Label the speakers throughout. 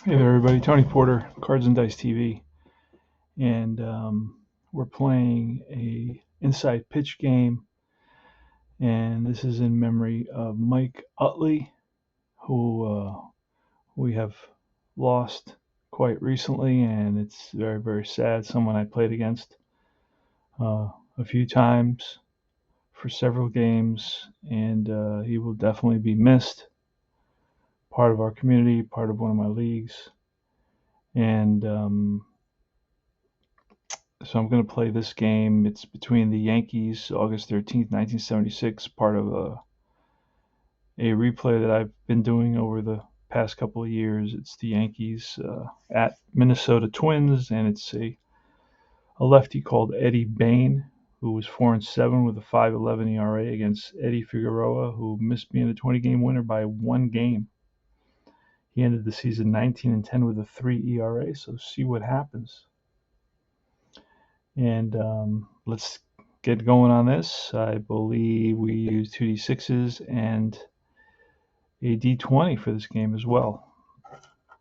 Speaker 1: Hey there, everybody. Tony Porter, Cards and Dice TV, and we're playing a inside pitch game, and this is in memory of Mike Utley, who we have lost quite recently, and it's very, very sad. Someone I played against a few times for several games, and he will definitely be missed. Part of our community, part of one of my leagues, and so I'm going to play this game. It's between the Yankees, August 13th, 1976, part of a replay that I've been doing over the past couple of years. It's the Yankees at Minnesota Twins, and it's a lefty called Eddie Bain, who was 4-7 with a 5.11 ERA against Eddie Figueroa, who missed being the 20-game winner by one game. He ended the season 19-10 with a 3 ERA, so see what happens. And let's get going on this. I believe we use 2d6s and a d20 for this game as well.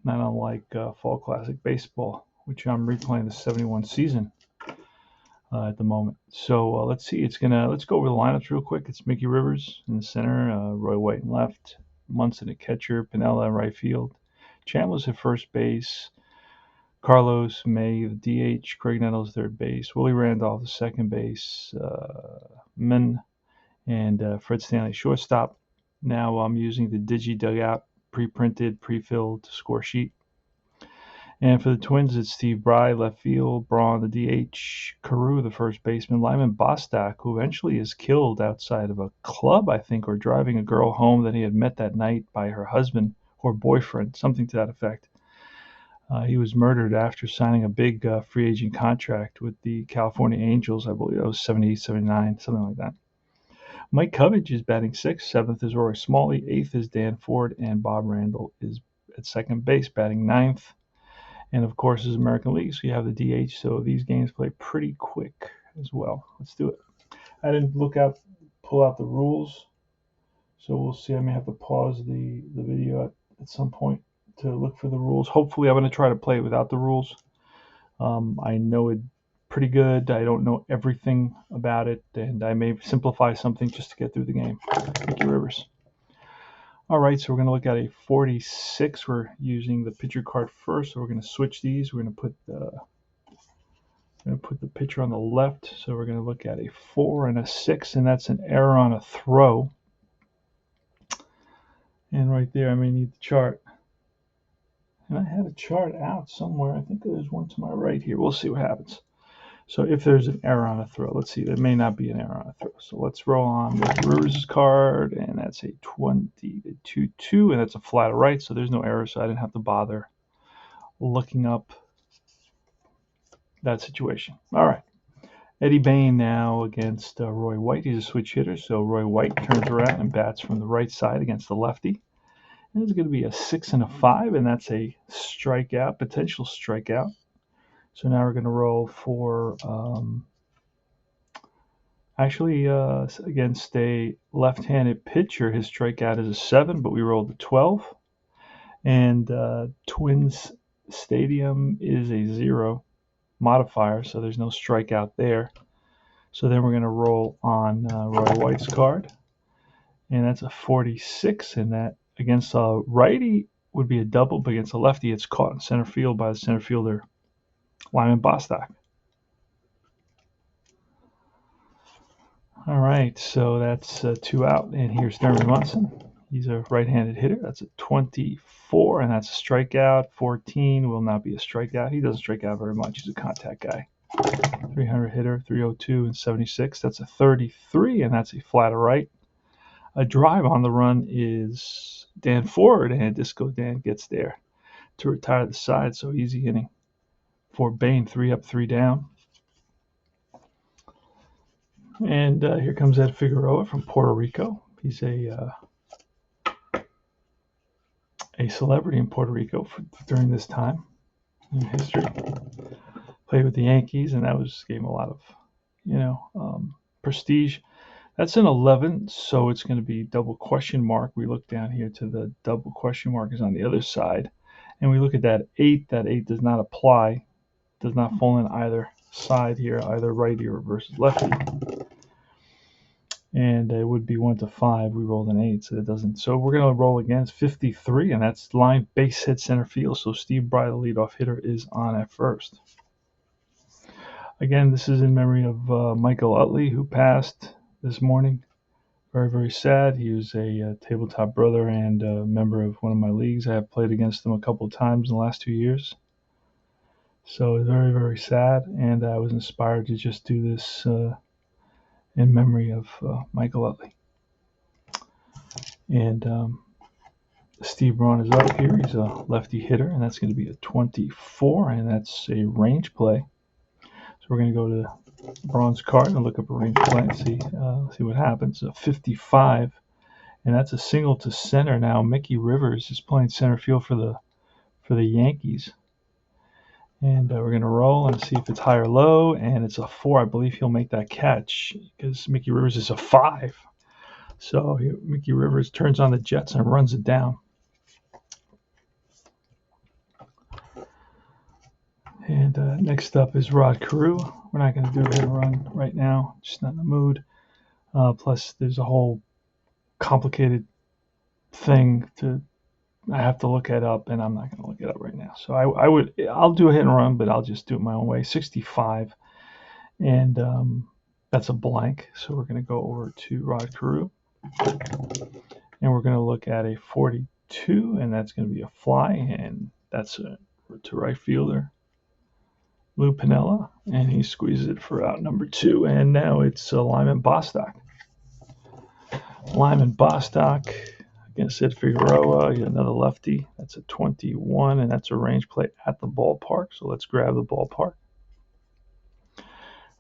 Speaker 1: Not unlike Fall Classic Baseball, which I'm replaying the 71 season at the moment. So let's see. Let's go over the lineups real quick. It's Mickey Rivers in the center, Roy White in left, Munson at catcher, Pinella in right field, Chambliss at first base, Carlos May, the DH, Craig Nettles, third base, Willie Randolph, the second base, Min, and Fred Stanley, shortstop. Now I'm using the Digi Dugout pre-printed, pre-filled score sheet. And for the Twins, it's Steve Bry, left field, Braun, the DH, Carew, the first baseman, Lyman Bostock, who eventually is killed outside of a club, I think, or driving a girl home that he had met that night by her husband or boyfriend, something to that effect. He was murdered after signing a big free agent contract with the California Angels. I believe that was 78, 79, something like that. Mike Covage is batting sixth. Seventh is Rory Smalley. Eighth is Dan Ford. And Bob Randall is at second base, batting ninth. And, of course, is American League, so you have the DH. So these games play pretty quick as well. Let's do it. I didn't pull out the rules. So we'll see. I may have to pause the video at some point to look for the rules. Hopefully, I'm going to try to play it without the rules. I know it pretty good. I don't know everything about it, and I may simplify something just to get through the game. Mickey Rivers. All right, so we're going to look at a 46. We're using the pitcher card first, so we're going to switch these. We're going to put the pitcher on the left, so we're going to look at a 4 and a 6, and that's an error on a throw. And right there, I may need the chart. And I had a chart out somewhere. I think there's one to my right here. We'll see what happens. So if there's an error on a throw, let's see. There may not be an error on a throw. So let's roll on with Rivers' card, and that's a 20-2-2, and that's a flat to right, so there's no error, so I didn't have to bother looking up that situation. All right. Eddie Bain now against Roy White. He's a switch hitter, so Roy White turns around and bats from the right side against the lefty. It's going to be a 6 and a 5, and that's a strikeout, potential strikeout. So now we're going to roll for, against a left-handed pitcher, his strikeout is a 7, but we rolled a 12. And Twins Stadium is a 0 modifier, so there's no strikeout there. So then we're going to roll on Roy White's card, and that's a 46, and that against a righty would be a double, but against a lefty, it's caught in center field by the center fielder, Lyman Bostock. All right, so that's 2 out, and here's Thurman Munson. He's a right-handed hitter. That's a 24, and that's a strikeout. 14 will not be a strikeout. He doesn't strike out very much. He's a contact guy. 300 hitter, 302 and 76. That's a 33, and that's a flat to right. A drive on the run is Dan Ford, and Disco Dan gets there to retire the side. So easy inning for Bain, 3 up, 3 down. And here comes Ed Figueroa from Puerto Rico. He's a celebrity in Puerto Rico during this time in history. Played with the Yankees, and that gave him a lot of, prestige. That's an 11, so it's going to be double question mark. We look down here to the double question mark is on the other side, and we look at that 8, that 8 does not apply, does not fall in either side here, either righty or versus lefty. And it would be 1 to 5. We rolled an 8, so it doesn't. So we're going to roll again. It's 53, and that's line base hit center field. So Steve Bry, the leadoff hitter, is on at first. Again, this is in memory of Michael Utley, who passed this morning. Very, very sad. He was a tabletop brother and a member of one of my leagues. I have played against him a couple of times in the last 2 years. So it's very, very sad, and I was inspired to just do this in memory of Michael Utley. And Steve Braun is up here. He's a lefty hitter, and that's going to be a 24, and that's a range play. So we're going to go to Braun's card and look up a range play and see what happens. A 55, and that's a single to center now. Mickey Rivers is playing center field for the Yankees. And we're going to roll and see if it's high or low, and it's a 4. I believe he'll make that catch because Mickey Rivers is a 5. So Mickey Rivers turns on the Jets and runs it down. And next up is Rod Carew. We're not going to do a hit and run right now, just not in the mood. Plus, there's a whole complicated thing I have to look it up, and I'm not going to look it up right now. So I'll do a hit and run, but I'll just do it my own way. 65, and that's a blank. So we're going to go over to Rod Carew, and we're going to look at a 42, and that's going to be a fly, and that's to right fielder Lou Piniella, and he squeezes it for out number 2, and now it's Lyman Bostock. Lyman Bostock against Sid Figueroa, another lefty. That's a 21, and that's a range play at the ballpark. So let's grab the ballpark.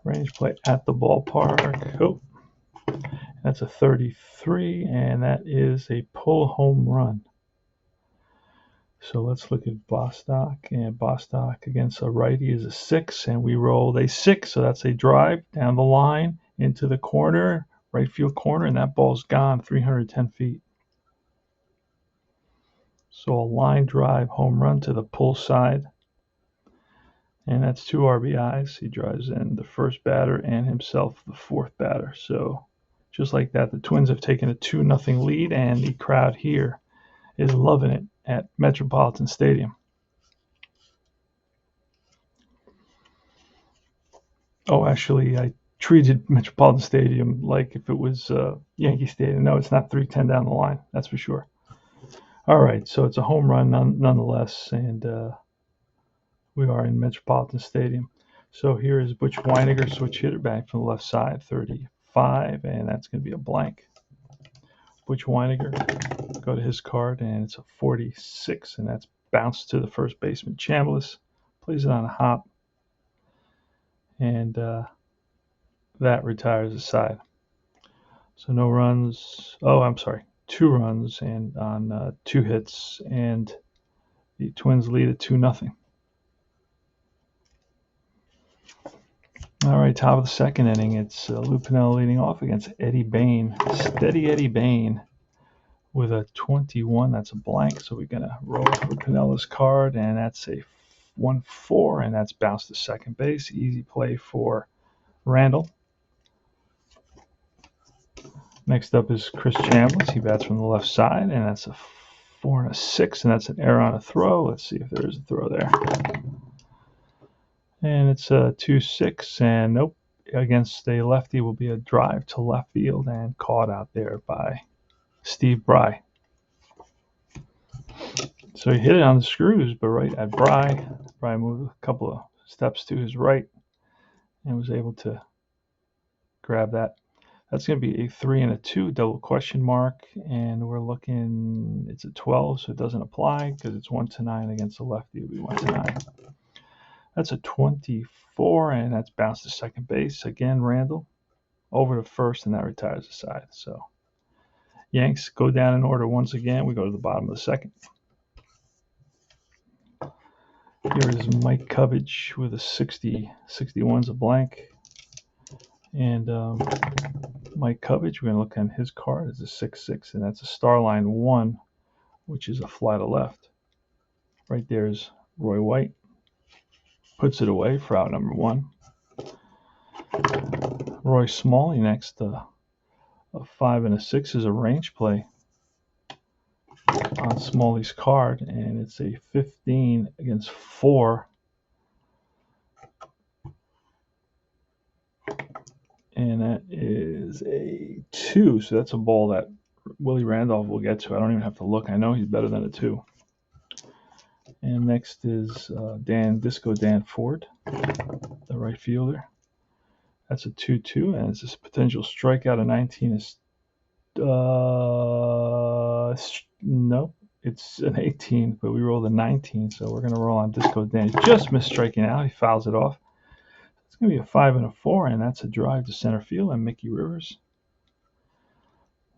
Speaker 1: Range play at the ballpark. Oh, that's a 33, and that is a pull home run. So let's look at Bostock, and Bostock against a righty is a 6, and we rolled a 6, so that's a drive down the line into the corner, right field corner, and that ball's gone 310 feet. So a line drive home run to the pull side, and that's 2 RBIs. He drives in the first batter and himself the 4th batter. So just like that, the Twins have taken a 2-0 lead, and the crowd here is loving it at Metropolitan Stadium. Oh, actually, I treated Metropolitan Stadium like if it was Yankee Stadium. No, it's not 310 down the line, that's for sure. All right, so it's a home run nonetheless, and we are in Metropolitan Stadium. So here is Butch Weiniger, switch hitter, back from the left side, 35, and that's going to be a blank. Butch Weiniger, go to his card, and it's a 46, and that's bounced to the first baseman. Chambliss plays it on a hop, and that retires the side. So no runs. Oh, I'm sorry, 2 runs and on 2 hits, and the Twins lead at 2-0. All right, top of the second inning, it's Lou Piniella leading off against Eddie Bain. Steady Eddie Bain with a 21. That's a blank, so we're going to roll for Pinella's card, and that's a 1-4, and that's bounced to second base. Easy play for Randall. Next up is Chris Chambliss. He bats from the left side, and that's a 4 and a 6, and that's an error on a throw. Let's see if there is a throw there. And it's a 2-6, and nope. Against a lefty will be a drive to left field and caught out there by Steve Bry. So he hit it on the screws, but right at Bry. Bry moved a couple of steps to his right and was able to grab that. That's going to be a 3 and a 2, double question mark, and we're looking, it's a 12, so it doesn't apply because it's 1-9 against the lefty. It'll be 1-9. That's a 24, and that's bounced to second base. Again, Randall over to first, and that retires the side. So Yanks go down in order once again. We go to the bottom of the second. Here is Mike Cubbage with a 60. 61's a blank. And Mike Cubbage, we're going to look on his card, is a 6-6, and that's a star line 1, which is a fly to left. Right there is Roy White. Puts it away for out number 1. Roy Smalley next. A 5 and a 6 is a range play on Smalley's card, and it's a 15 against 4. And that is a 2, so that's a ball that Willie Randolph will get to. I don't even have to look. I know he's better than a 2. And next is Dan Ford, the right fielder. That's a 2-2, and it's a potential strikeout of 19 is nope, it's an 18, but we rolled a 19, so we're going to roll on Disco Dan. He just missed striking out. He fouls it off. It's going to be a 5 and a 4, and that's a drive to center field, and Mickey Rivers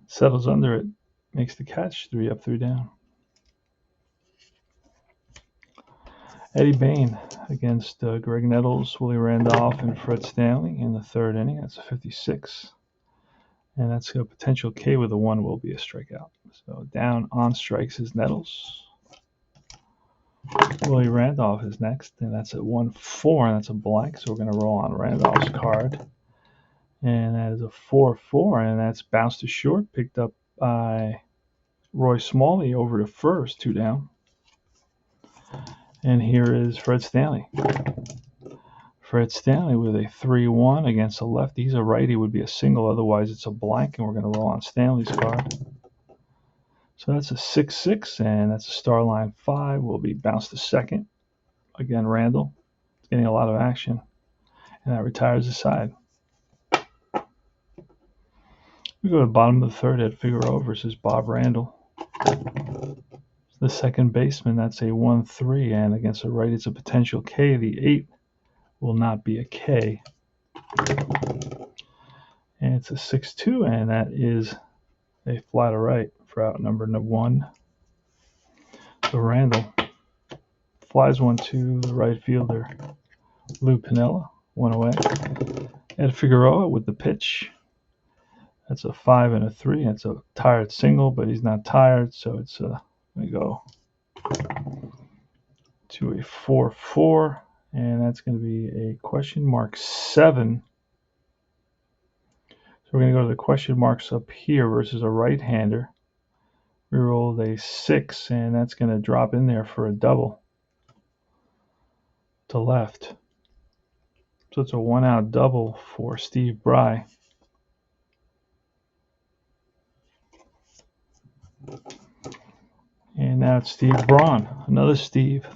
Speaker 1: settles under it, makes the catch. 3 up, 3 down. Eddie Bain against Greg Nettles, Willie Randolph, and Fred Stanley in the 3rd inning. That's a 56. And that's a potential K with a 1 will be a strikeout. So down on strikes is Nettles. Willie Randolph is next, and that's at 1-4, and that's a blank. So we're going to roll on Randolph's card. And that is a 4-4, and that's bounced to short, picked up by Roy Smalley over to first, 2 down. And here is Fred Stanley. Fred Stanley with a 3-1 against a lefty. He's a righty, would be a single, otherwise it's a blank, and we're going to roll on Stanley's card. So that's a 6-6, and that's a star line 5. Will be bounced to second. Again, Randall is getting a lot of action, and that retires the side. We go to the bottom of the 3rd at Figueroa versus Bob Randall. The second baseman, that's a 1-3, and against a right, it's a potential K. The 8 will not be a K. And it's a 6-2, and that is a fly to right for out number 1. So Randall flies 1 to the right fielder, Lou Piniella, 1 away. Ed Figueroa with the pitch. That's a 5 and a 3. It's a tired single, but he's not tired, so it's going to go to a 4-4, and that's going to be a question mark 7. So we're going to go to the question marks up here versus a right-hander. We rolled a 6, and that's going to drop in there for a double to left. So it's a 1-out double for Steve Bry. And now it's Steve Braun, another Steve.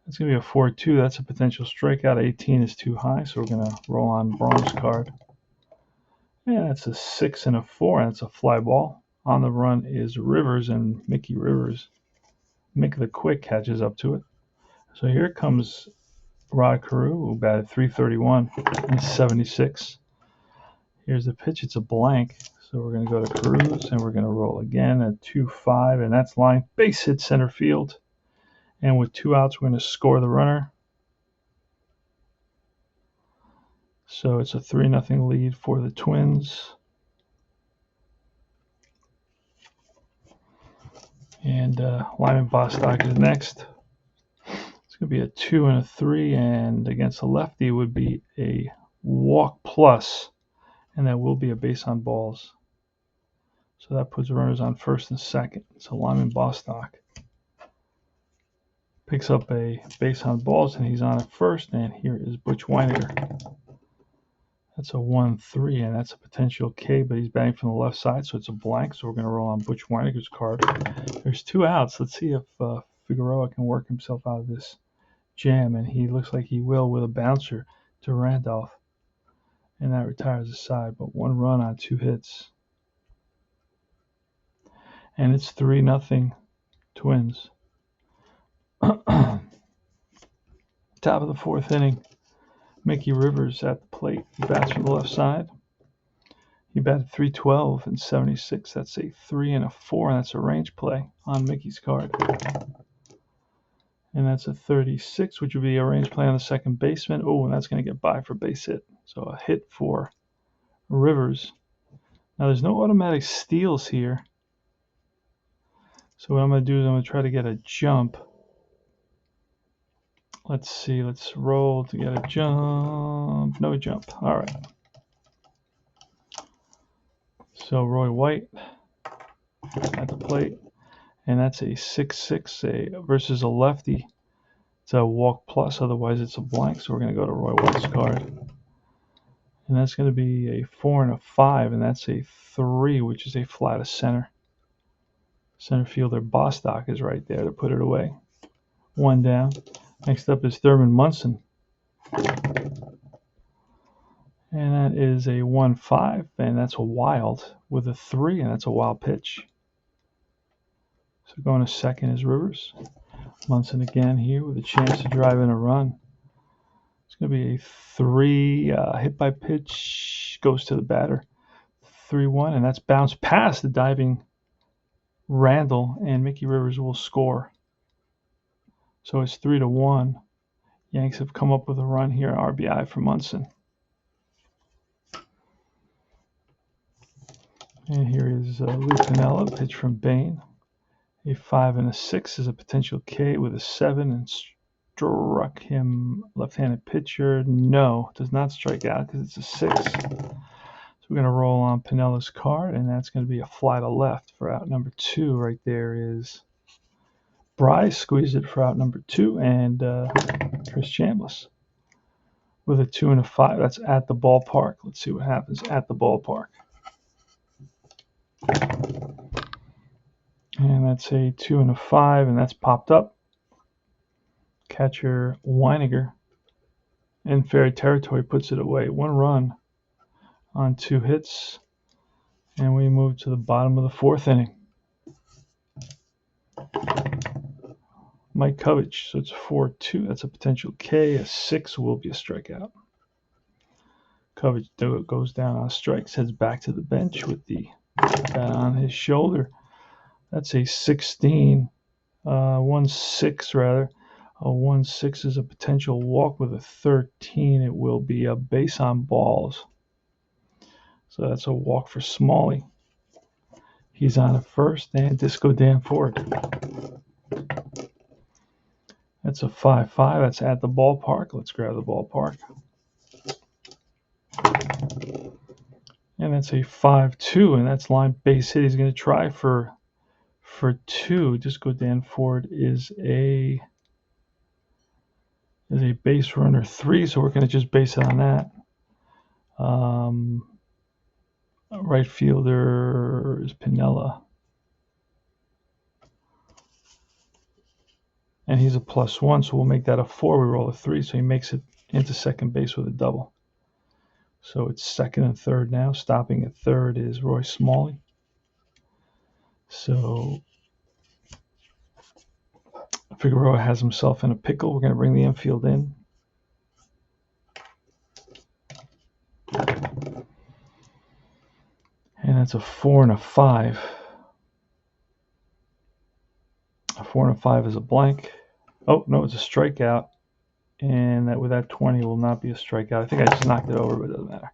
Speaker 1: That's going to be a 4-2. That's a potential strikeout. 18 is too high, so we're going to roll on Braun's card. Yeah, that's a 6 and a 4, and it's a fly ball. On the run is Rivers, and Mickey Rivers, Mick the Quick, catches up to it. So here comes Rod Carew, who batted .331 and 76. Here's the pitch. It's a blank. So we're going to go to Carews, and we're going to roll again at 2-5, and that's line. Base hit center field. And with 2 outs, we're going to score the runner. So it's a 3-0 lead for the Twins. And Lyman Bostock is next. It's going to be a 2 and a 3, and against a lefty it would be a walk plus, and that will be a base on balls. So that puts runners on first and second. So Lyman Bostock picks up a base on balls, and he's on at first, and here is Butch Weiniger. That's a 1-3, and that's a potential K, but he's batting from the left side, so it's a blank, so we're going to roll on Butch Weiniger's card. There's 2 outs. Let's see if Figueroa can work himself out of this jam, and he looks like he will with a bouncer to Randolph, and that retires the side, but 1 run on 2 hits. And it's 3-0 Twins. Top of the 4th inning. Mickey Rivers at the plate. He bats from the left side. He batted .312 and 76. That's a 3 and a 4, and that's a range play on Mickey's card. And that's a 36, which would be a range play on the second baseman. Oh, and that's going to get by for base hit. So a hit for Rivers. Now there's no automatic steals here. So what I'm going to do is I'm going to try to get a jump Let's see. Let's roll to get a jump. No jump. All right. So Roy White at the plate, and that's a 6-6 versus a lefty. It's a walk plus, otherwise it's a blank. So we're going to go to Roy White's card, and that's going to be a 4 and a 5, and that's a 3, which is a flat of center. Center fielder Bostock is right there to put it away. One down. Next up is Thurman Munson. And that is a 1-5, and that's a wild with a 3, and that's a wild pitch. So going to second is Rivers. Munson again here with a chance to drive in a run. It's going to be a 3 hit by pitch, goes to the batter. 3-1, and that's bounced past the diving Randall, and Mickey Rivers will score. So it's 3-1. Yanks have come up with a run here, RBI for Munson. And here is Lou Piniella, pitch from Bain. A 5 and a 6 is a potential K with a 7, and struck him. Left-handed pitcher, no, does not strike out because it's a 6. So we're going to roll on Pinella's card, and that's going to be a fly to left for out number 2. Right there is Bryce, squeezed it for out number 2, and Chris Chambliss with a 2 and a 5. That's at the ballpark. Let's see what happens at the ballpark. And that's a 2 and a 5, and that's popped up. Catcher Weiniger in fair territory puts it away. 1 run on 2 hits, and we move to the bottom of the 4th inning. Mike Kovich, so it's 4-2. That's a potential K. A 6 will be a strikeout. Kovich goes down on strikes, heads back to the bench with the bat on his shoulder. That's a 16, 1-6 rather. A 1-6 is a potential walk with a 13. It will be a base on balls. So that's a walk for Smalley. He's on at first, and Disco Danforth. That's a 5-5. That's at the ballpark. Let's grab the ballpark. And that's a 5-2, and that's line base hit. He's going to try for 2. Disco Danforth is a base runner 3, so we're going to just base it on that. Right fielder is Piniella, and he's a +1, so we'll make that a 4. We roll a 3, so he makes it into second base with a double. So it's second and third now. Stopping at third is Roy Smalley. So Figueroa has himself in a pickle. We're going to bring the infield in. And that's a 4 and a 5. A 4 and a 5 is a blank. Oh, no, it's a strikeout. And that with that 20 will not be a strikeout. I think I just knocked it over, but it doesn't matter.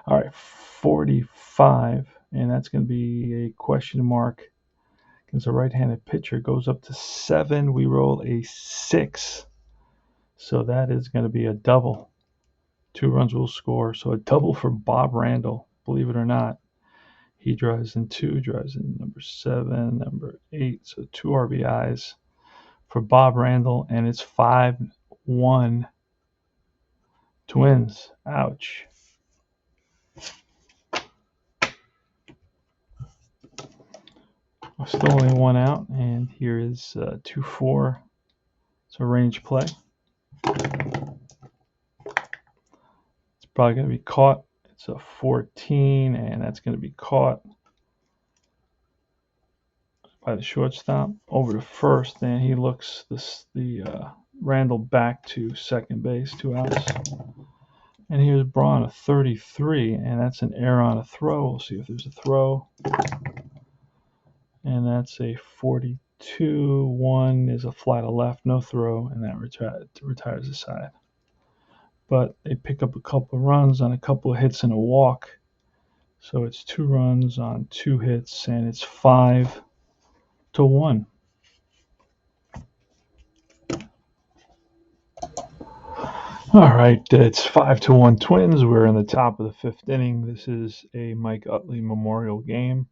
Speaker 1: All right, 45. And that's going to be a question mark. Against a right-handed pitcher, goes up to 7. We roll a 6. So that is going to be a double. 2 runs will score. So a double for Bob Randall, believe it or not. He drives in 2, drives in number 7, number 8. So 2 RBIs for Bob Randall, and it's 5-1 Twins. Ouch. Still only 1 out, and here is 2-4. It's a range play. It's probably going to be caught. It's a 14, and that's going to be caught by the shortstop over to first, and he looks the Randall back to second base, 2 outs. And here's Braun, a 33, and that's an error on a throw. We'll see if there's a throw. And that's a 42. 1 is a fly to left, no throw, and that retires the side. But they pick up a couple of runs on a couple of hits and a walk. So it's 2 runs on 2 hits, and it's 5-1. All right, it's 5-1 Twins. We're in the top of the fifth inning. This is a Mike Utley Memorial game.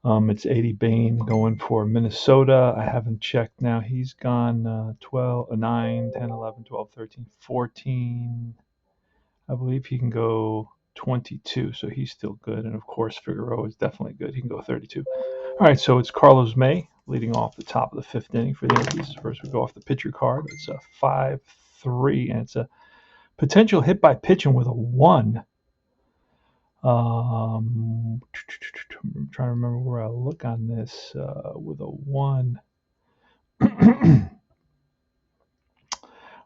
Speaker 1: It's Eddie Bain going for Minnesota. I haven't checked now. He's gone 12, 9, 10, 11, 12, 13, 14. I believe he can go 22, so he's still good. And of course, Figueroa is definitely good. He can go 32. All right, so it's Carlos May leading off the top of the fifth inning for the Yankees. First, we go off the pitcher card. It's a 5-3, and it's a potential hit by pitching with a 1. I'm trying to remember where I look on this with a 1.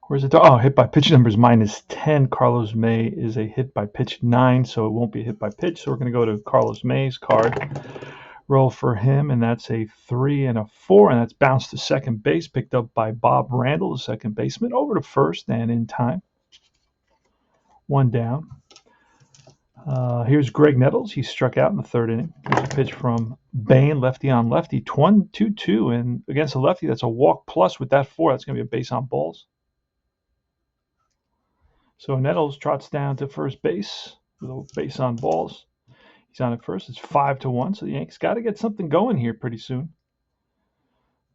Speaker 1: Where's it? Oh, hit by pitch number is -10. Carlos May is a hit by pitch 9, so it won't be a hit by pitch. So we're going to go to Carlos May's card. Roll for him, and that's a 3 and a 4, and that's bounced to second base, picked up by Bob Randall, the second baseman, over to first and in time. 1 down. Here's Greg Nettles. He struck out in the third inning. Here's a pitch from Bain, lefty on lefty, 2-2, and against a lefty, that's a walk plus with that 4. That's going to be a base on balls. So Nettles trots down to first base with a base on balls. He's on at first. It's 5-1, so the Yankees got to get something going here pretty soon.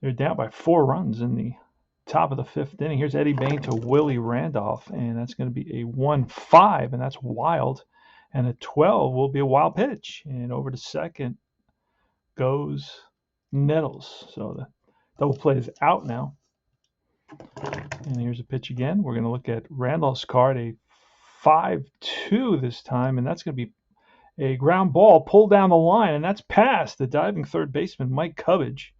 Speaker 1: They're down by 4 runs in the top of the fifth inning. Here's Eddie Bain to Willie Randolph, and that's going to be a 1-5, and that's wild. And a 12 will be a wild pitch. And over to second goes Nettles. So the double play is out now. And here's a pitch again. We're going to look at Randolph's card, a 5-2 this time. And that's going to be a ground ball pulled down the line. And that's past the diving third baseman, Mike Cubbage,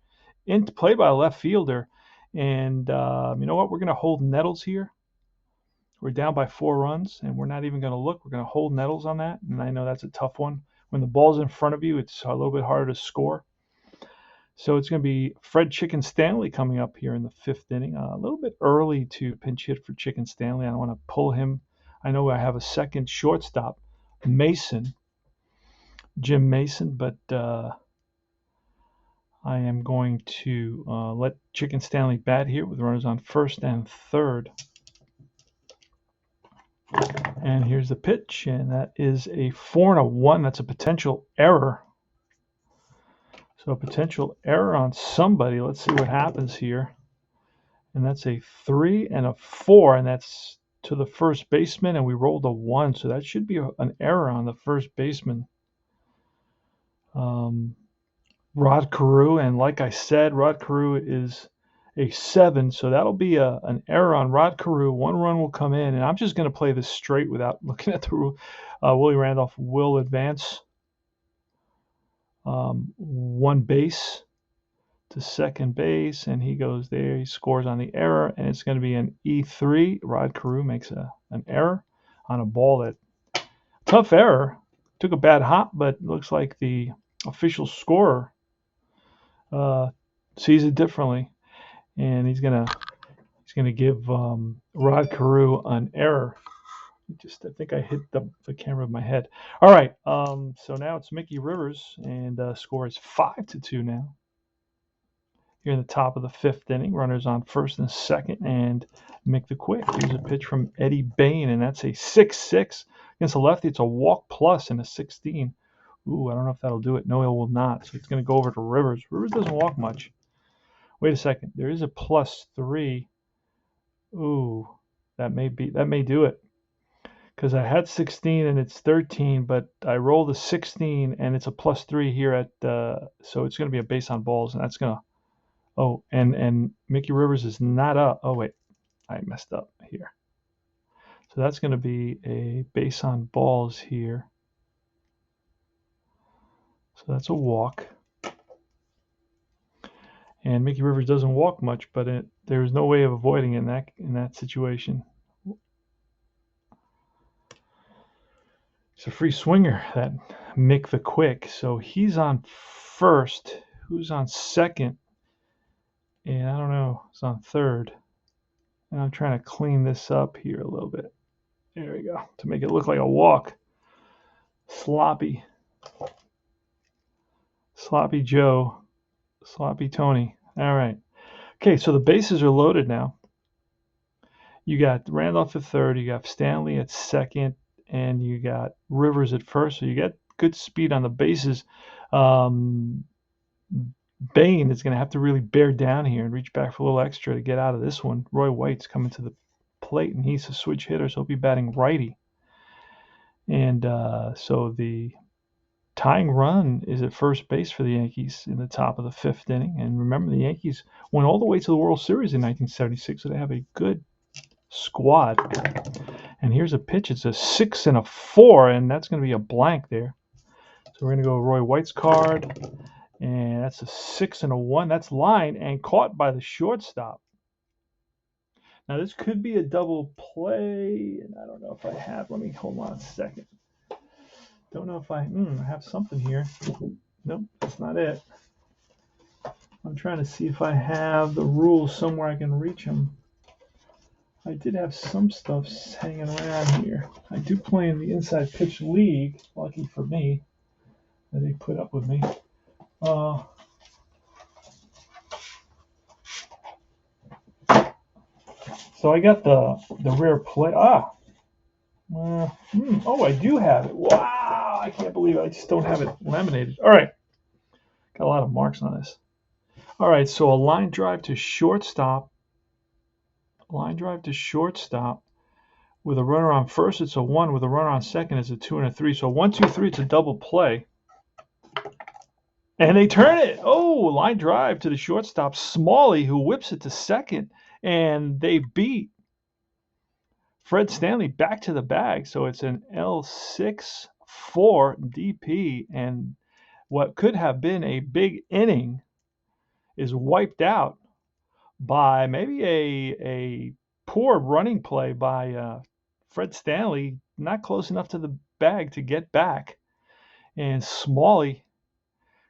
Speaker 1: into play by a left fielder. And you know what? We're going to hold Nettles here. We're down by 4 runs, and we're not even going to look. We're going to hold Nettles on that, and I know that's a tough one. When the ball's in front of you, it's a little bit harder to score. So it's going to be Fred Chicken Stanley coming up here in the fifth inning. A little bit early to pinch hit for Chicken Stanley. I don't want to pull him. I know I have a second shortstop, Jim Mason, but I am going to let Chicken Stanley bat here with runners on first and third. And here's the pitch, and that is a 4-1. That's a potential error. So a potential error on somebody. Let's see what happens here. And that's a 3 and a 4, and that's to the first baseman, and we rolled a 1. So that should be an error on the first baseman. Rod Carew, and like I said, Rod Carew is a 7, so that'll be an error on Rod Carew. 1 run will come in, and I'm just going to play this straight without looking at the rule. Willie Randolph will advance 1 base to second base, and he goes there. He scores on the error, and it's going to be an E3. Rod Carew makes an error on a ball that tough error. Took a bad hop, but looks like the official scorer sees it differently. And he's gonna give Rod Carew an error. I think I hit the camera with my head. All right, so now it's Mickey Rivers, and score is 5-2 now. Here in the top of the fifth inning, runners on first and second, and Mick the Quick. Here's a pitch from Eddie Bain, and that's a 6-6 against the lefty. It's a walk plus and a 16. Ooh, I don't know if that'll do it. No, it will not. So it's going to go over to Rivers. Rivers doesn't walk much. Wait a second. There is a +3. Ooh, that may do it. Because I had 16 and it's 13, but I rolled a 16 and it's a +3 here at so it's going to be a base on balls, and that's going to. Oh, and Mickey Rivers is not up. Oh wait, I messed up here. So that's going to be a base on balls here. So that's a walk. And Mickey Rivers doesn't walk much, but there's no way of avoiding it in that situation. It's a free swinger, that Mick the Quick. So he's on first. Who's on second? And I don't know. It's on third. And I'm trying to clean this up here a little bit. There we go. To make it look like a walk. Sloppy Joe. Sloppy Tony. All right. Okay, so the bases are loaded now. You got Randolph at third, you got Stanley at second, and you got Rivers at first. So you got good speed on the bases. Um, Bain is going to have to really bear down here and reach back for a little extra to get out of this one. Roy White's coming to the plate, and he's a switch hitter, so he'll be batting righty. And so the tying run is at first base for the Yankees in the top of the fifth inning. And remember, the Yankees went all the way to the World Series in 1976, so they have a good squad. And here's a pitch. It's a 6 and a 4, and that's going to be a blank there. So we're going to go Roy White's card, and that's a 6 and a 1. That's line and caught by the shortstop. Now this could be a double play, and I don't know if I have. Let me hold on a second. Don't know if I have something here. Nope, that's not it. I'm trying to see if I have the rules somewhere I can reach them. I did have some stuff hanging around here. I do play in the Inside Pitch League, lucky for me, that they put up with me. So I got the rare play. Oh, I do have it. Wow, I can't believe it. I just don't have it laminated. All right, got a lot of marks on this. All right, so a line drive to shortstop. Line drive to shortstop. With a runner on first, it's a 1. With a runner on second, it's a 2 and a 3. So 1, 2, 3, it's a double play. And they turn it. Oh, line drive to the shortstop, Smalley, who whips it to second. And they beat Fred Stanley back to the bag. So it's an L6-4 DP. And what could have been a big inning is wiped out by maybe a poor running play by Fred Stanley, not close enough to the bag to get back. And Smalley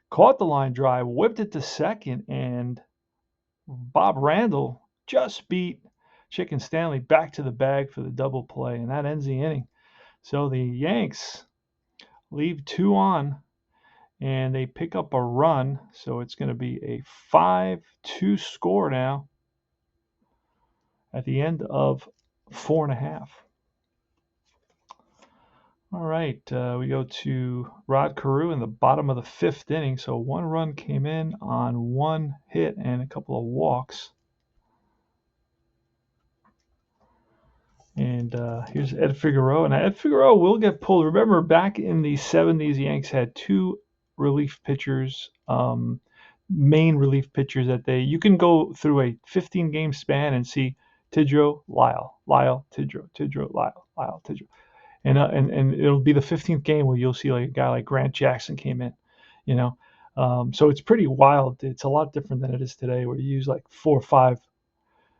Speaker 1: caught the line drive, whipped it to second, and Bob Randall just beat Chicken Stanley back to the bag for the double play, and that ends the inning. So the Yanks leave 2 on, and they pick up a run. So it's going to be a 5-2 score now at the end of 4.5. All right, we go to Rod Carew in the bottom of the 5th inning. So 1 run came in on 1 hit and a couple of walks. And here's Ed Figueroa. And Ed Figueroa will get pulled. Remember, back in the 70s, the Yanks had 2 relief pitchers, main relief pitchers that you can go through a 15-game span and see Tidrow, Lyle, Tidrow, Lyle, Tidrow. And it'll be the 15th game where you'll see like a guy like Grant Jackson came in, so it's pretty wild. It's a lot different than it is today, where you use like 4 or 5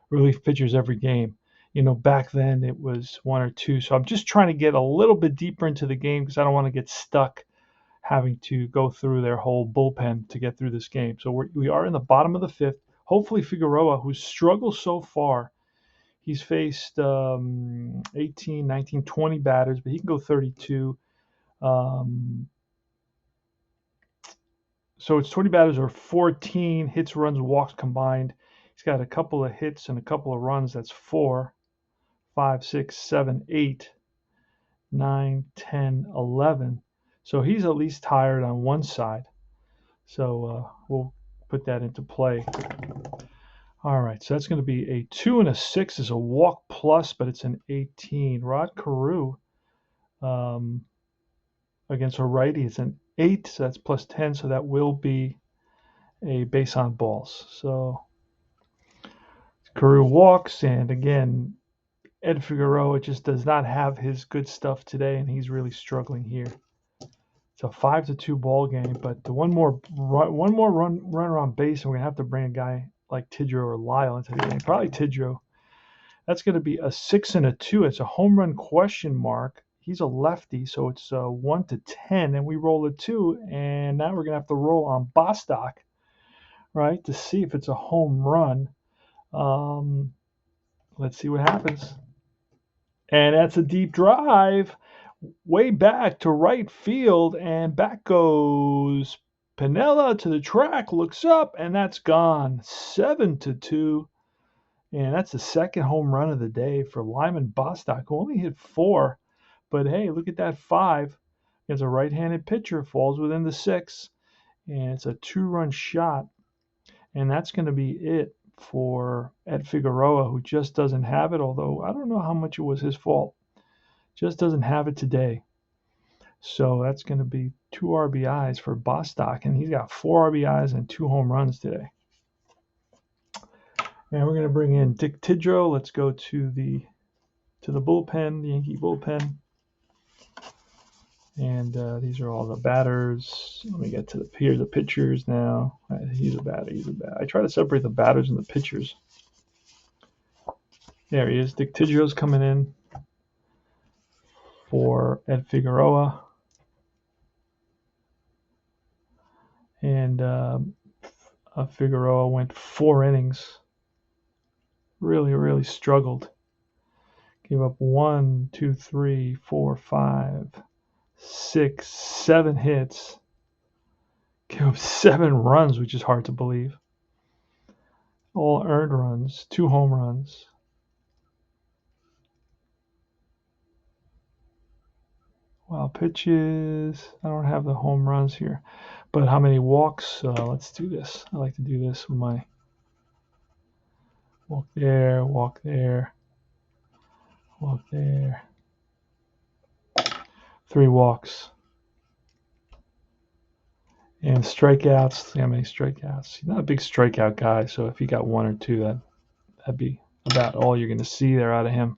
Speaker 1: relief pitchers every game. Back then it was 1 or 2. So I'm just trying to get a little bit deeper into the game because I don't want to get stuck having to go through their whole bullpen to get through this game. So we are in the bottom of the 5th. Hopefully Figueroa, who's struggled so far, he's faced 18, 19, 20 batters, but he can go 32. So it's 20 batters or 14 hits, runs, walks combined. He's got a couple of hits and a couple of runs. That's 4, 5, 6, 7, 8, 9, 10, 11. So he's at least tired on one side. So we'll put that into play. All right, so that's going to be a 2 and a 6 is a walk plus, but it's an 18. Rod Carew against a righty, it's an 8, so that's plus 10, so that will be a base on balls. So Carew walks, and again, Ed Figueroa just does not have his good stuff today, and he's really struggling here. It's a 5-2 ball game, but one more runner on base, and we're gonna have to bring a guy like Tidrow or Lyle into the game. Probably Tidrow. That's going to be a 6 and a 2. It's a home run question mark. He's a lefty, so it's 1 to 10, and we roll a 2, and now we're going to have to roll on Bostock, right, to see if it's a home run. Let's see what happens. And that's a deep drive way back to right field, and back goes Piniella to the track, looks up, and that's gone. 7 to 2. And that's the second home run of the day for Lyman Bostock, who only hit 4. But hey, look at that 5. It's a right-handed pitcher, falls within the 6, and it's a 2-run shot. And that's going to be it for Ed Figueroa, who just doesn't have it, although I don't know how much it was his fault. Just doesn't have it today. So that's going to be 2 RBIs for Bostock, and he's got 4 RBIs and 2 home runs today. And we're going to bring in Dick Tidrow. Let's go to the bullpen, the Yankee bullpen. And these are all the batters. Let me get to here's the pitchers now. He's a batter. I try to separate the batters and the pitchers. There he is. Dick Tidrow's coming in for Ed Figueroa. And Figueroa went 4 innings. Really, really struggled. Gave up 1, 2, 3, 4, 5, 6, 7 hits. Gave up 7 runs, which is hard to believe. All earned runs, 2 home runs. Wild pitches. I don't have the home runs here. But how many walks? Let's do this. I like to do this with my walk there, walk there, walk there. 3 walks. And strikeouts. How many strikeouts? He's not a big strikeout guy, so if he got 1 or 2, that'd be about all you're going to see there out of him.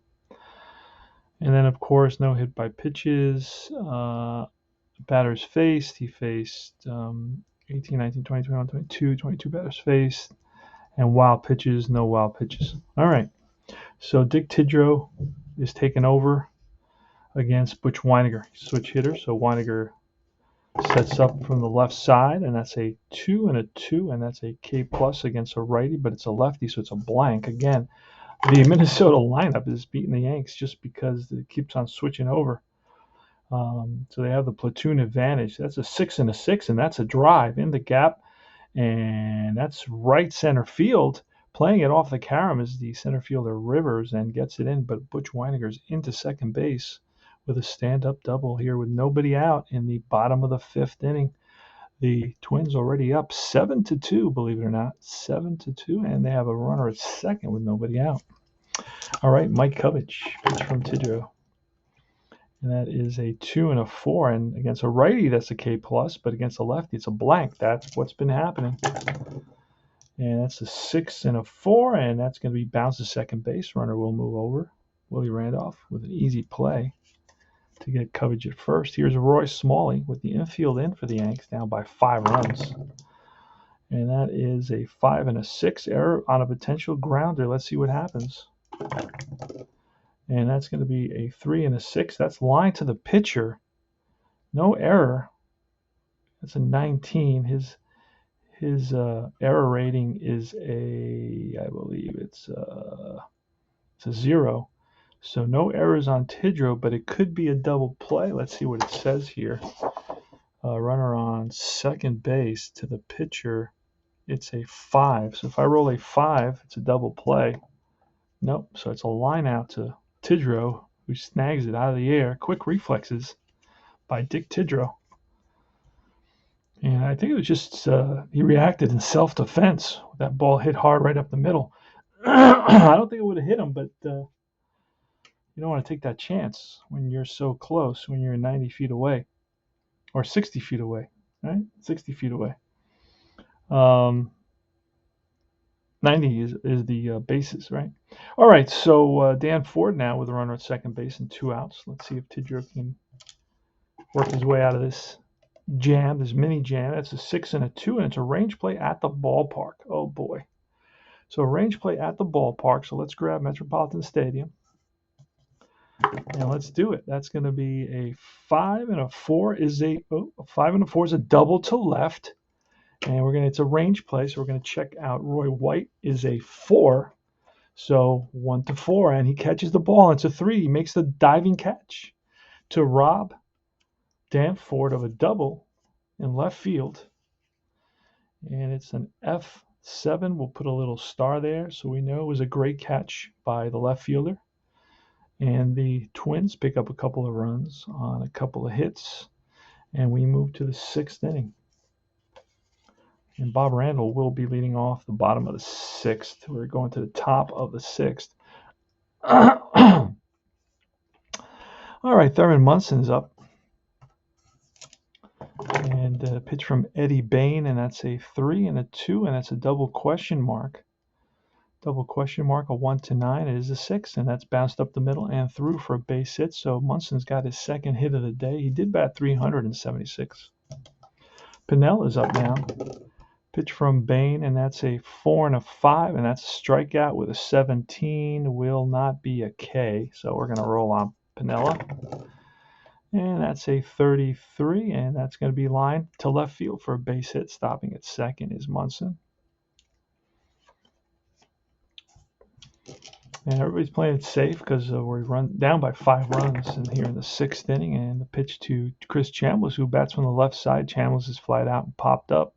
Speaker 1: And then, of course, no hit by pitches. Batters faced. He faced 18, 19, 20, 21, 22 batters faced. And wild pitches, no wild pitches. All right. So Dick Tidrow is taking over against Butch Weiniger. Switch hitter. So Weiniger sets up from the left side, and that's a 2 and a 2, and that's a K+ against a righty, but it's a lefty, so it's a blank. Again, the Minnesota lineup is beating the Yanks just because it keeps on switching over. So they have the platoon advantage. That's a 6 and a 6, and that's a drive in the gap, and that's right center field. Playing it off the carom is the center fielder Rivers and gets it in, but Butch Weiniger's into second base with a stand-up double here with nobody out in the bottom of the 5th inning. The Twins already up 7-2, believe it or not, 7-2, and they have a runner at second with nobody out. All right, Mike Kovich, pitch from Tidrow. And that is a 2 and a 4, and against a righty, that's a K+, but against a lefty, it's a blank. That's what's been happening. And that's a 6 and a 4, and that's going to be bounced to second base. Runner will move over. Willie Randolph with an easy play to get coverage at first. Here's Roy Smalley with the infield in for the Yanks, down by 5 runs. And that is a 5 and a 6 error on a potential grounder. Let's see what happens. And that's going to be a 3 and a 6. That's line to the pitcher. No error. That's a 19. His error rating is I believe it's a 0. So no errors on Tidrow, but it could be a double play. Let's see what it says here. Runner on second base to the pitcher. It's a 5. So if I roll a 5, it's a double play. Nope. So it's a line out to Tidrow, who snags it out of the air. Quick reflexes by Dick Tidrow. And I think it was just he reacted in self-defense. That ball hit hard right up the middle. I don't think it would have hit him, but you don't want to take that chance when you're so close, when you're 90 feet away or 60 feet away, right? 60 feet away. 90 is the bases, right? All right, so Dan Ford now with a runner at second base and 2 outs. Let's see if Tidrow can work his way out of this jam, this mini jam. It's a 6 and a 2, and it's a range play at the ballpark. Oh, boy. So a range play at the ballpark. So let's grab Metropolitan Stadium. And let's do it. That's going to be a 5 and a 4 is a 5 and a 4 is a double to left. And it's a range play, so we're going to check out Roy White is a 4. So 1 to 4, and he catches the ball. It's a 3. He makes the diving catch to rob Dan Ford of a double in left field. And it's an F 7, we'll put a little star there so we know it was a great catch by the left fielder. And the Twins pick up a couple of runs on a couple of hits, and we move to the 6th inning. And Bob Randall will be leading off the bottom of the 6th. We're going to the top of the 6th. All right, Thurman Munson's up. And a pitch from Eddie Bain, and that's a 3 and a 2, and that's a double question mark. Double question mark, a 1-9. It is a 6, and that's bounced up the middle and through for a base hit. So Munson's got his second hit of the day. He did bat 376. Piniella is up now. Pitch from Bain, and that's a 4 and a 5, and that's a strikeout with a 17. Will not be a K, so we're going to roll on Piniella. And that's a 33, and that's going to be lined to left field for a base hit. Stopping at second is Munson. And everybody's playing it safe because we're run down by 5 runs here in the 6th inning. And the pitch to Chris Chambliss, who bats from the left side. Chambliss is flied out and popped up.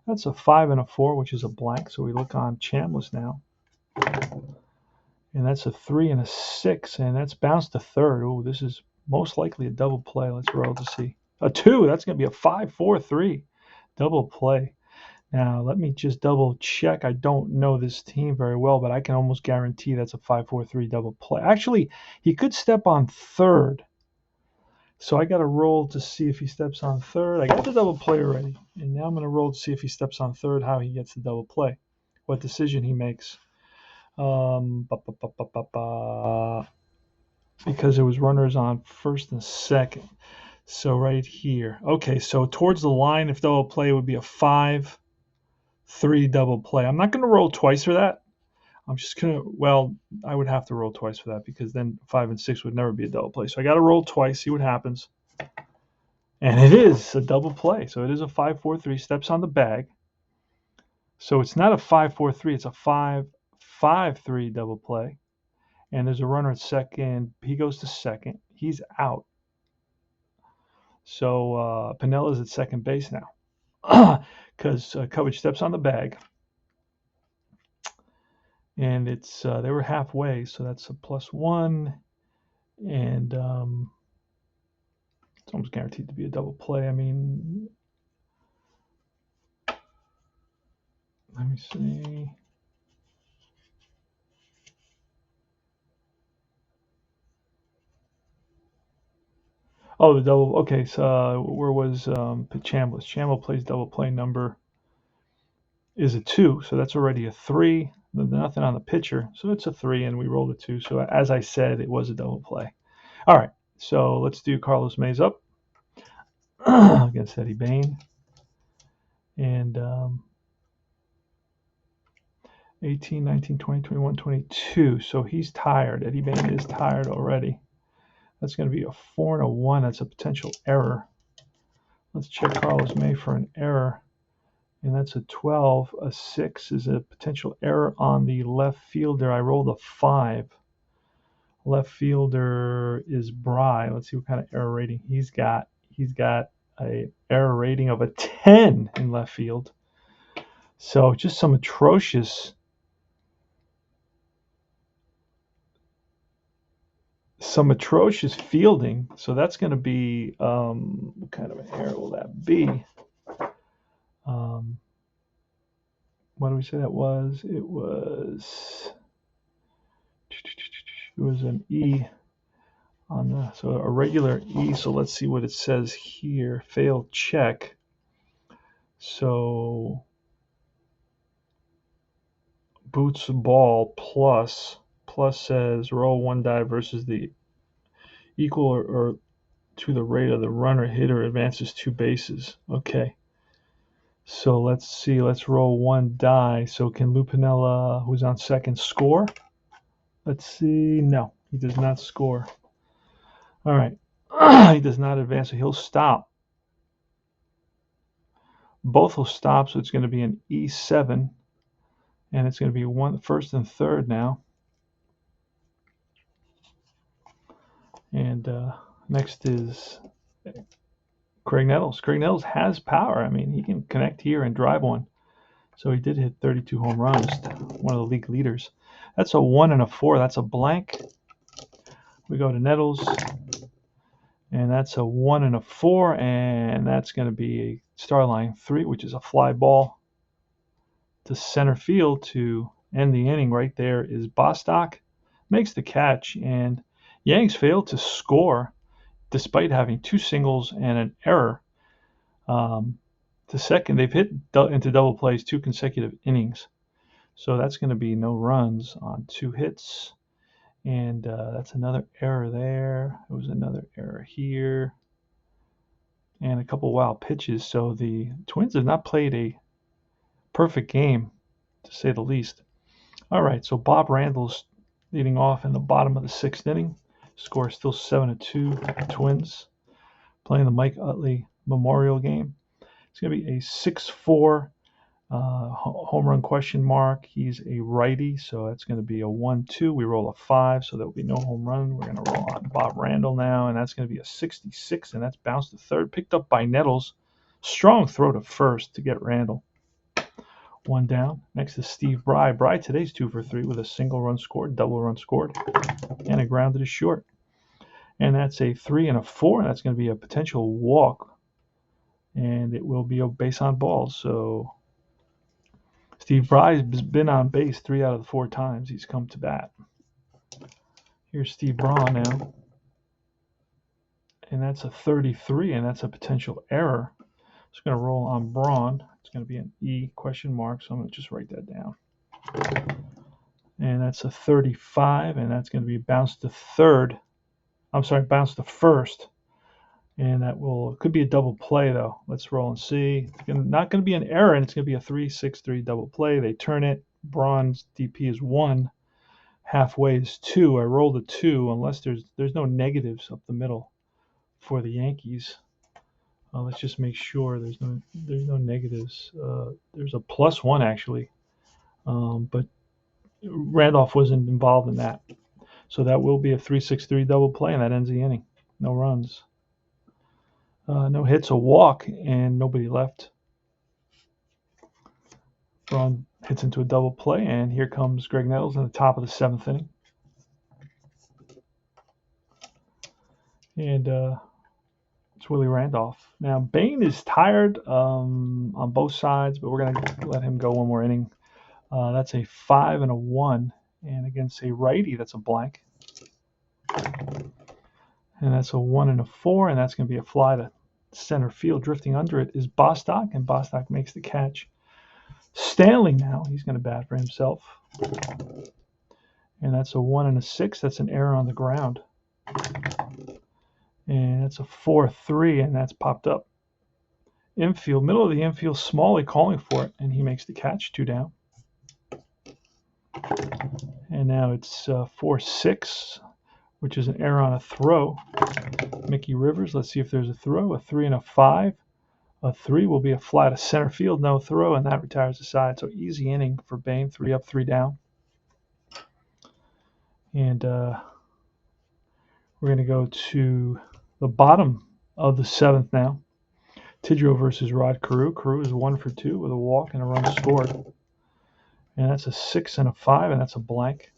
Speaker 1: That's a 5 and a 4, which is a blank. So we look on Chambliss now. And that's a 3 and a 6, and that's bounced to third. Oh, this is most likely a double play. Let's roll to see. A 2. That's going to be a 5-4-3 double play. Now, let me just double check. I don't know this team very well, but I can almost guarantee that's a 5-4-3 double play. Actually, he could step on third. So I got to roll to see if he steps on third. I got the double play already. And now I'm going to roll to see if he steps on third, how he gets the double play, what decision he makes. Because it was runners on first and second. So right here. Okay, so towards the line, if double play, would be a 5-3 double play. I'm not going to roll twice for that. I'm just going to, well, I would have to roll twice for that because then 5 and 6 would never be a double play. So I got to roll twice, see what happens. And it is a double play. So it is a 5-4-3, steps on the bag. So it's not a 5-4-3, it's a 5-5-3 double play. And there's a runner at second. He goes to second. He's out. So Piniella's at second base now because Kovich steps on the bag. And it's they were halfway, so that's a +1. And it's almost guaranteed to be a double play. I mean, let me see. Oh, the double. Okay, so where was Chambliss? Chambliss plays double play number is a 2, so that's already a 3. Nothing on the pitcher, so it's a 3, and we rolled a 2. So as I said, it was a double play. All right, so let's do Carlos Mays up against Eddie Bain. And 18, 19, 20, 21, 22. So he's tired. Eddie Bain is tired already. That's going to be a 4 and a 1. That's a potential error. Let's check Carlos May for an error. And that's a 12. A 6 is a potential error on the left fielder. I rolled a 5. Left fielder is Bry. Let's see what kind of error rating he's got. He's got a error rating of a 10 in left field. So just some atrocious fielding. So that's going to be what kind of an error will that be? What do we say that was? It was an E on the, so a regular E. So let's see what it says here. Failed check. So boots ball plus says roll 1 die versus the equal or to the rate of the runner hitter advances 2 bases. Okay. So let's see. Let's roll 1 die. So can Lou Piniella, who's on second, score? Let's see. No, he does not score. All right. He does not advance, so he'll stop. Both will stop, so it's going to be an E7. And it's going to be first and third now. And next is Craig Nettles. Craig Nettles has power. I mean, he can connect here and drive one. So he did hit 32 home runs, one of the league leaders. That's a 1 and a 4. That's a blank. We go to Nettles, and that's a 1 and a 4, and that's going to be a star line 3, which is a fly ball to center field to end the inning. Right there is Bostock. Makes the catch, and Yanks failed to score despite having 2 singles and an error. To second, they've hit into double plays 2 consecutive innings. So that's going to be no runs on 2 hits. And that's another error there. There was another error here. And a couple wild pitches. So the Twins have not played a perfect game, to say the least. All right, so Bob Randall's leading off in the bottom of the 6th inning. Score is still 7-2 Twins. Playing the Mike Utley Memorial game. It's going to be a 6-4 home run question mark. He's a righty, so that's going to be a 1-2. We roll a 5, so there will be no home run. We're going to roll on Bob Randall now, and that's going to be a 66, and that's bounced to third. Picked up by Nettles. Strong throw to first to get Randall. 1 down. Next is Steve Bry. Bry today's 2 for 3 with a single run scored, double run scored, and a grounded to short. And that's a 3 and a 4, and that's going to be a potential walk. And it will be a base on balls. So Steve Bry has been on base 3 out of the 4 times he's come to bat. Here's Steve Braun now. And that's a 33, and that's a potential error. It's going to roll on Braun. It's going to be an E question mark, so I'm going to just write that down. And that's a 35, and that's going to be bounced to third. I'm sorry, bounced to first. And that could be a double play, though. Let's roll and see. It's not going to be an error, and it's going to be a 3-6-3 double play. They turn it. Braun's DP is 1. Halfway is 2. I rolled a 2, unless there's no negatives up the middle for the Yankees. Let's just make sure there's no negatives. There's a +1 actually, but Randolph wasn't involved in that. So that will be a 3-6-3 double play, and that ends the inning. No runs. No hits, a walk, and nobody left. Braun hits into a double play, and here comes Greg Nettles in the top of the 7th inning. And it's Willie Randolph. Now, Bain is tired on both sides, but we're going to let him go one more inning. That's a 5 and a 1, and against a righty, that's a blank. And that's a 1 and a 4, and that's going to be a fly to center field. Drifting under it is Bostock, and Bostock makes the catch. Stanley now, he's going to bat for himself. And that's a 1 and a 6. That's an error on the ground. And that's a 4-3, and that's popped up. Infield, middle of the infield, Smalley calling for it, and he makes the catch, 2 down. And now it's 4-6, which is an error on a throw. Mickey Rivers, let's see if there's a throw. A 3 and a 5. A 3 will be a fly to center field, no throw, and that retires the side. So easy inning for Bain, 3 up, 3 down. And we're going to go to the bottom of the 7th now. Tidrow versus Rod Carew. Carew is 1 for 2 with a walk and a run scored. And that's a 6 and a 5, and that's a blank.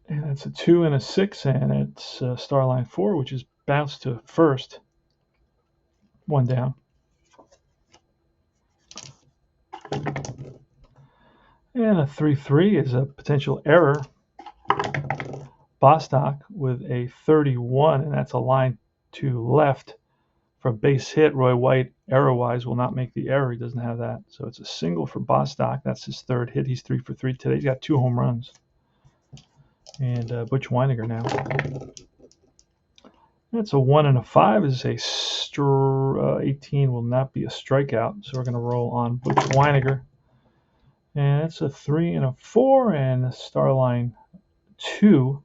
Speaker 1: And that's a 2 and a 6, and it's star line 4, which is bounced to first. 1 down. And a 3-3 is a potential error. Bostock with a 31, and that's a line to left for a base hit. Roy White, error-wise, will not make the error. He doesn't have that. So it's a single for Bostock. That's his 3rd hit. He's 3 for 3 today. He's got 2 home runs. And Butch Weiniger now. That's a 1 and a 5. Is a 18 will not be a strikeout. So we're going to roll on Butch Weiniger. And it's a 3 and a 4, and a star line 2,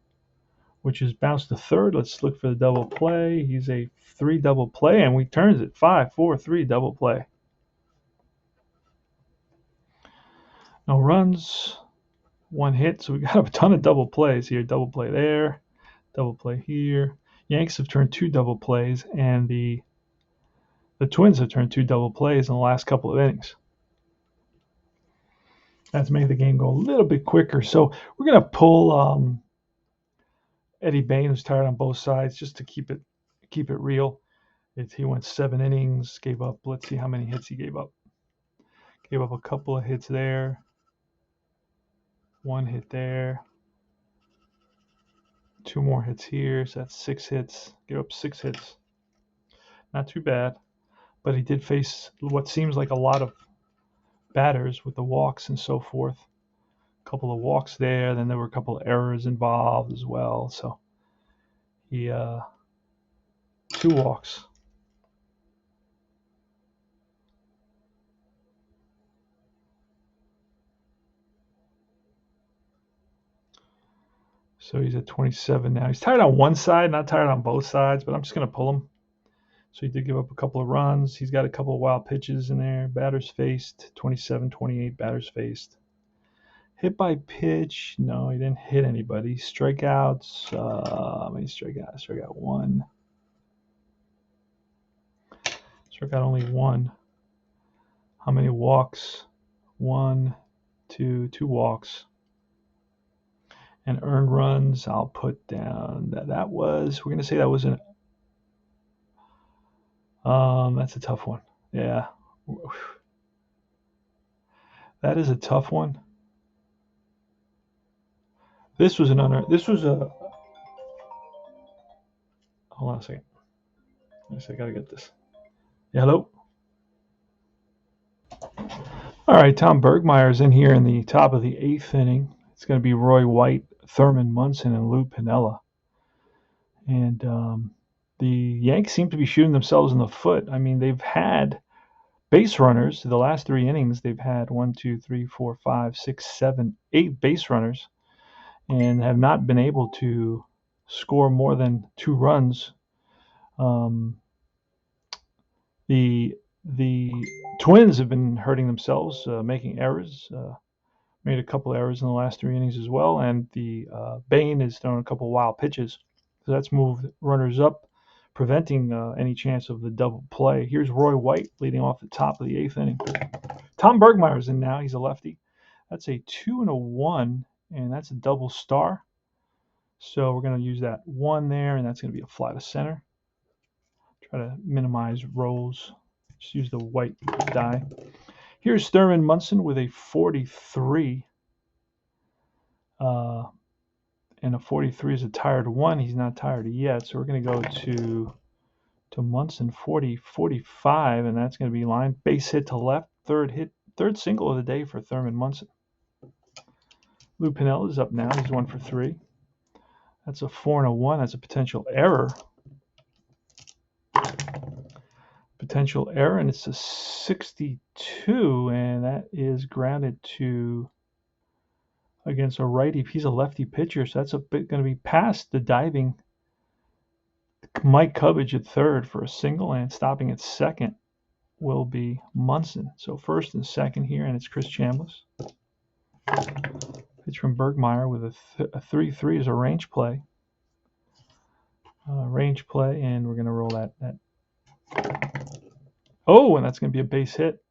Speaker 1: which is bounced to third. Let's look for the double play. He's a 3 double play, and we turns it 5-4-3 double play. No runs, 1 hit, so we got a ton of double plays here. Double play there, double play here. Yanks have turned 2 double plays, and the the Twins have turned 2 double plays in the last couple of innings. That's made the game go a little bit quicker. So we're going to pull Eddie Bain, who's tired on both sides, just to keep it real. He went 7 innings, gave up, let's see how many hits he gave up. Gave up a couple of hits there. 1 hit there. 2 more hits here, so that's 6 hits. Gave up 6 hits. Not too bad, but he did face what seems like a lot of batters with the walks and so forth. A couple of walks there, then there were a couple of errors involved as well. So he 2 walks. So he's at 27 now. He's tired on one side, not tired on both sides, but I'm just going to pull him. So he did give up a couple of runs. He's got a couple of wild pitches in there. Batters faced, 27, 28 batters faced. Hit by pitch, no, he didn't hit anybody. Strikeouts, how many strikeouts? Strikeout 1. Strikeout only 1. How many walks? 1, 2 walks. And earned runs, I'll put down that was, we're going to say that was an, that's a tough one. Yeah. That is a tough one. This was a, hold on a second. I got to get this. Yeah, hello? All right, Tom Bergmeyer's in here in the top of the 8th inning. It's going to be Roy White, Thurman Munson, and Lou Piniella. And the Yanks seem to be shooting themselves in the foot. I mean, they've had base runners. The last 3 innings, they've had 1, 2, 3, 4, 5, 6, 7, 8 base runners and have not been able to score more than 2 runs. The Twins have been hurting themselves, making errors. Made a couple errors in the last 3 innings as well, and the Bain has thrown a couple wild pitches, so that's moved runners up, preventing any chance of the double play. Here's Roy White leading off the top of the 8th inning. Tom Bergmeyer's in now. He's a lefty. That's a 2 and a 1, and that's a double star. So we're going to use that 1 there, and that's going to be a fly to center. Try to minimize rolls. Just use the white die. Here's Thurman Munson with a 43. And a 43 is a tired 1. He's not tired yet. So we're going to go to Munson, 40, 45, and that's going to be line. Base hit to left. Third single of the day for Thurman Munson. Lou Piniella is up now. He's 1 for 3. That's a 4 and a 1. That's a potential error. And it's a 62, and that is grounded to against a righty. He's a lefty pitcher, so that's going to be past the diving Mike Cubbage at third for a single, and stopping at second will be Munson. So first and second here, and it's Chris Chambliss. Pitch from Bergmeyer with a 3-3 is a range play. And we're going to roll that. Oh, and that's going to be a base hit.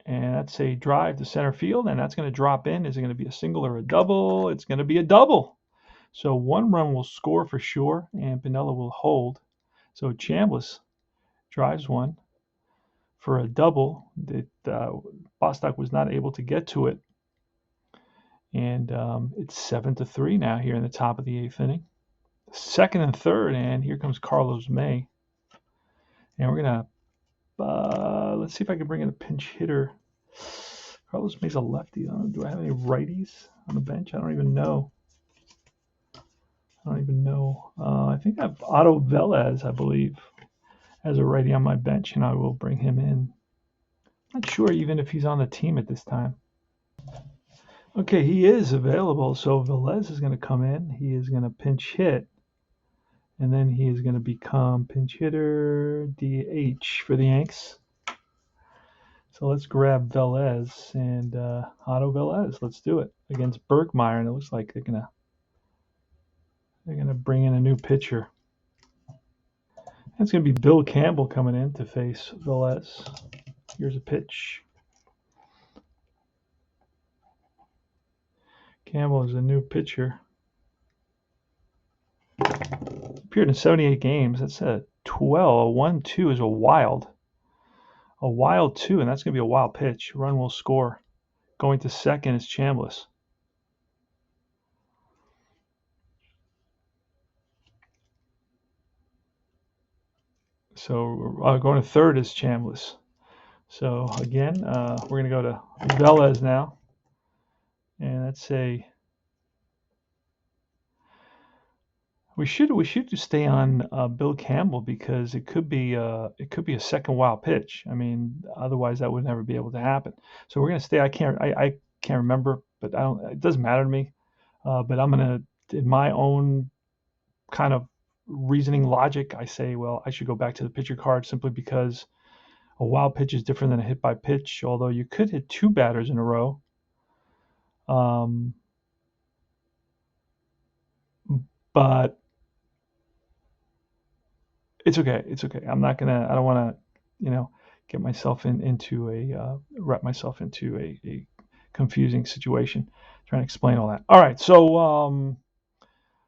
Speaker 1: And that's a drive to center field, and that's going to drop in. Is it going to be a single or a double? It's going to be a double. So 1 run will score for sure, and Piniella will hold. So Chambliss drives 1 for a double that Bostock was not able to get to it. And it's 7-3 now here in the top of the 8th inning. Second and third, and here comes Carlos May. And we're going to let's see if I can bring in a pinch hitter. Carlos May's a lefty. Do I have any righties on the bench? I don't even know. I think I have Otto Velez, I believe, as a righty on my bench, and I will bring him in. Not sure even if he's on the team at this time. Okay, he is available, so Velez is going to come in. He is going to pinch hit, and then he is going to become pinch hitter DH for the Yanks. So let's grab Velez and Otto Velez. Let's do it against Bergmeyer, and it looks like they're gonna bring in a new pitcher. It's going to be Bill Campbell coming in to face Velez. Here's a pitch. Campbell is a new pitcher. Appeared in 78 games. That's a 12. A 1-2 is a wild. A wild 2, and that's going to be a wild pitch. Run will score. Going to second is Chambliss. So going to third is Chambliss. So again, we're going to go to Velez now. And let's say we should just stay on Bill Campbell because it could be a second wild pitch. I mean, otherwise that would never be able to happen. So we're gonna stay. I can't remember, but I don't. It doesn't matter to me. But I'm gonna, in my own kind of reasoning logic, I say, well, I should go back to the pitcher card simply because a wild pitch is different than a hit by pitch. Although you could hit two batters in a row. But it's okay. It's okay. I don't want to, get myself wrap myself into a confusing situation trying to explain all that. All right. So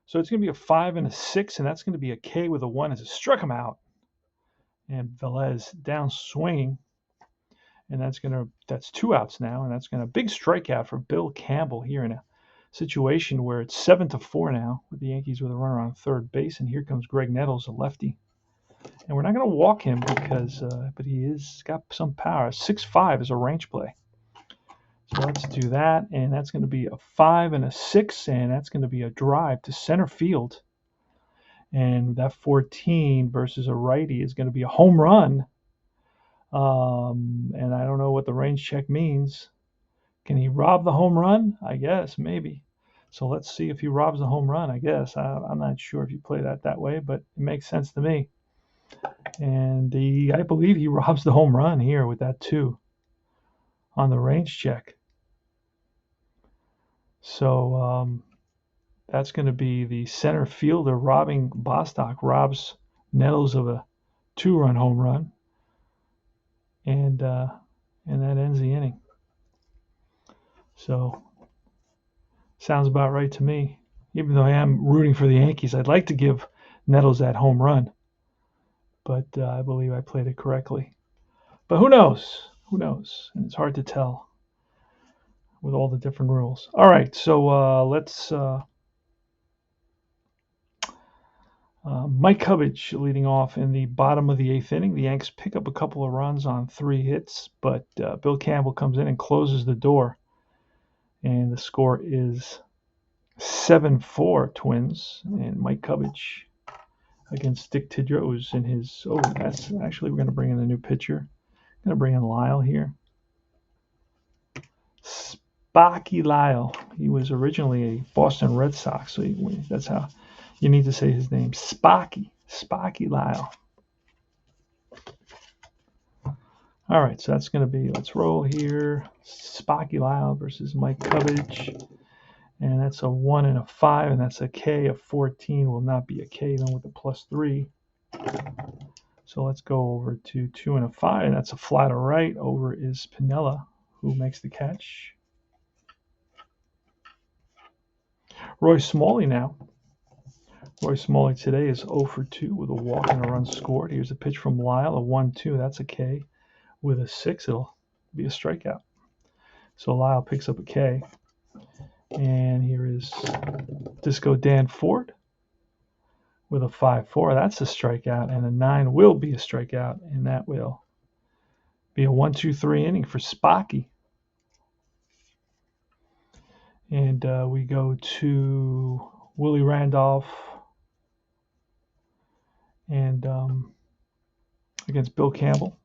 Speaker 1: it's going to be a 5 and a 6, and that's going to be a K with a 1 as it struck him out. And Velez down swinging. And that's 2 outs now. And that's going to big strikeout for Bill Campbell here in a situation where it's 7-4 now with the Yankees with a runner on third base. And here comes Greg Nettles, a lefty. And we're not going to walk him because, but he is got some power. 6'5" is a range play. So let's do that. And that's going to be a 5 and a 6. And that's going to be a drive to center field. And that 14 versus a righty is going to be a home run. And I don't know what the range check means. Can he rob the home run? I guess, maybe. So let's see if he robs the home run, I guess. I'm not sure if you play that way, but it makes sense to me. And I believe he robs the home run here with that 2 on the range check. So that's going to be the center fielder robbing Bostock, robs Nettles of a 2-run home run. And that ends the inning. So sounds about right to me. Even though I am rooting for the Yankees, I'd like to give Nettles that home run. But I believe I played it correctly. But who knows? Who knows? And it's hard to tell with all the different rules. All right, so let's Mike Utley leading off in the bottom of the 8th inning. The Yanks pick up a couple of runs on 3 hits, but Bill Campbell comes in and closes the door. And the score is 7-4 Twins. And Mike Utley against Dick Tidrose in his, that's actually, we're going to bring in a new pitcher. Going to bring in Lyle here. Sparky Lyle. He was originally a Boston Red Sox, so that's how you need to say his name. Sparky Lyle. All right, so that's going to be, let's roll here. Sparky Lyle versus Mike Utley. And that's a 1 and a 5, and that's a K. A 14 will not be a K then with a +3. So let's go over to 2 and a 5, and that's a fly to right. Over is Piniella, who makes the catch. Roy Smalley now. Roy Smalley today is 0 for 2 with a walk and a run scored. Here's a pitch from Lyle, a 1-2. That's a K. With a 6, it'll be a strikeout. So Lyle picks up a K. And here is Disco Dan Ford with a 5-4. That's a strikeout. And a 9 will be a strikeout. And that will be a 1-2-3 inning for Sparky. And we go to Willie Randolph and against Bill Campbell.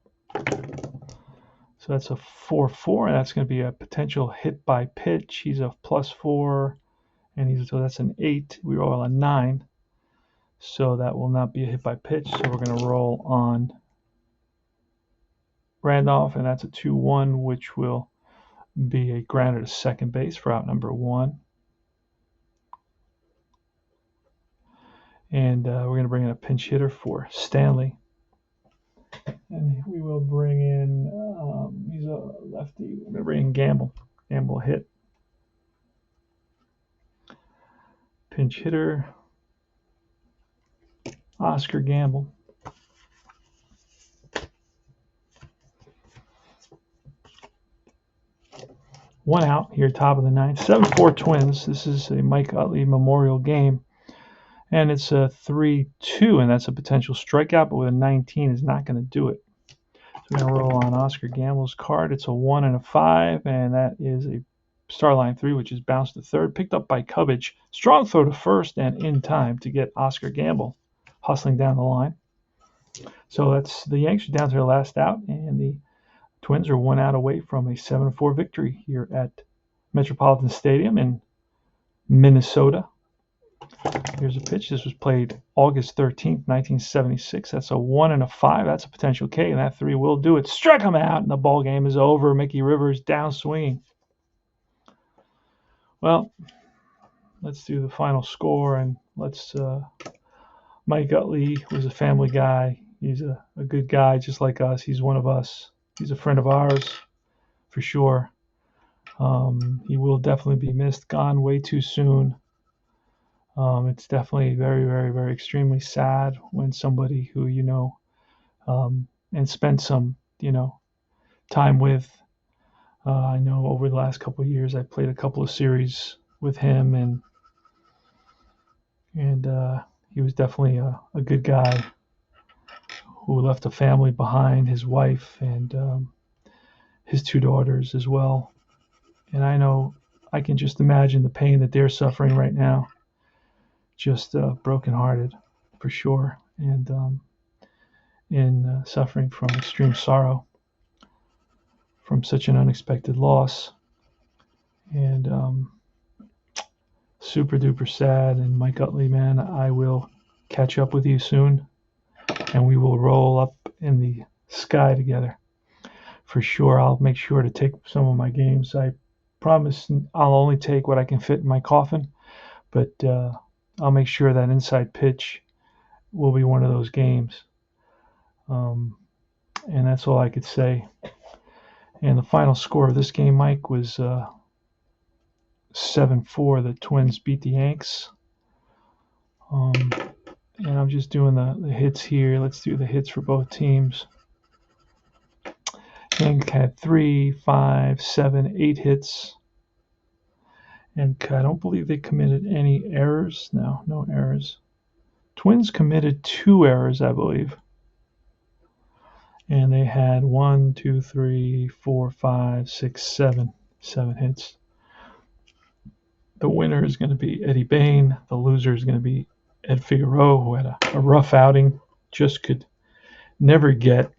Speaker 1: So that's a 4-4, and that's going to be a potential hit by pitch. He's a +4, and so that's an 8. We roll a 9, so that will not be a hit by pitch. So we're going to roll on Randolph, and that's a 2-1, which will be a grounder to second base for out number 1. And we're going to bring in a pinch hitter for Stanley. And we will bring in, he's a lefty. We're going to bring in Gamble. Gamble hit. Pinch hitter, Oscar Gamble. One out here, top of the ninth. 7-4 Twins. This is a Mike Utley Memorial game. And it's a 3-2, and that's a potential strikeout, but with a 19 is not going to do it. So we're going to roll on Oscar Gamble's card. It's a 1 and a 5, and that is a star line 3, which is bounced to third, picked up by Cubbage. Strong throw to first and in time to get Oscar Gamble hustling down the line. So that's the Yanks are down to their last out, and the Twins are 1 out away from a 7-4 victory here at Metropolitan Stadium in Minnesota. Here's a pitch. This was played August 13th, 1976. That's a 1 and a 5. That's a potential K, and that 3 will do it. Struck him out, and the ball game is over. Mickey Rivers down swinging. Well, let's do the final score, and let's. Mike Utley was a family guy. He's a good guy, just like us. He's one of us. He's a friend of ours, for sure. He will definitely be missed. Gone way too soon. It's definitely very, very, very extremely sad when somebody who and spent some time with. I know over the last couple of years I played a couple of series with him, and he was definitely a good guy who left a family behind, his wife and his 2 daughters as well. And I know I can just imagine the pain that they're suffering right now. Just brokenhearted, for sure, and suffering from extreme sorrow from such an unexpected loss, and super duper sad. And Mike Utley, man, I will catch up with you soon, and we will roll up in the sky together, for sure. I'll make sure to take some of my games. I promise I'll only take what I can fit in my coffin, but I'll make sure that inside pitch will be one of those games. And that's all I could say. And the final score of this game, Mike, was 7-4. The Twins beat the Yanks. And I'm just doing the hits here. Let's do the hits for both teams. Yank had 3, 5, 7, 8 hits. And I don't believe they committed any errors. No errors. Twins committed 2 errors, I believe. And they had 1, 2, 3, 4, 5, 6, 7 hits. The winner is going to be Eddie Bain. The loser is going to be Ed Figueroa, who had a rough outing, just could never get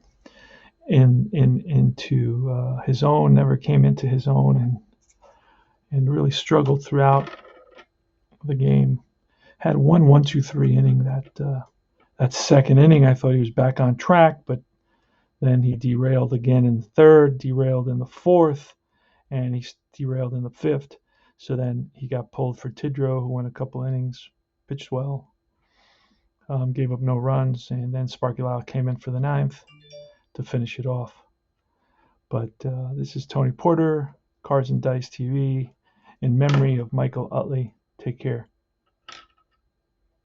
Speaker 1: into his own, never came into his own, and really struggled throughout the game. Had 1-2-3 inning. That second inning, I thought he was back on track, but then he derailed again in the third, derailed in the fourth, and he derailed in the fifth. So then he got pulled for Tidrow, who went a couple innings, pitched well, gave up no runs, and then Sparky Lyle came in for the ninth to finish it off. But this is Tony Porter, Cards and Dice TV, in memory of Michael Utley. Take care.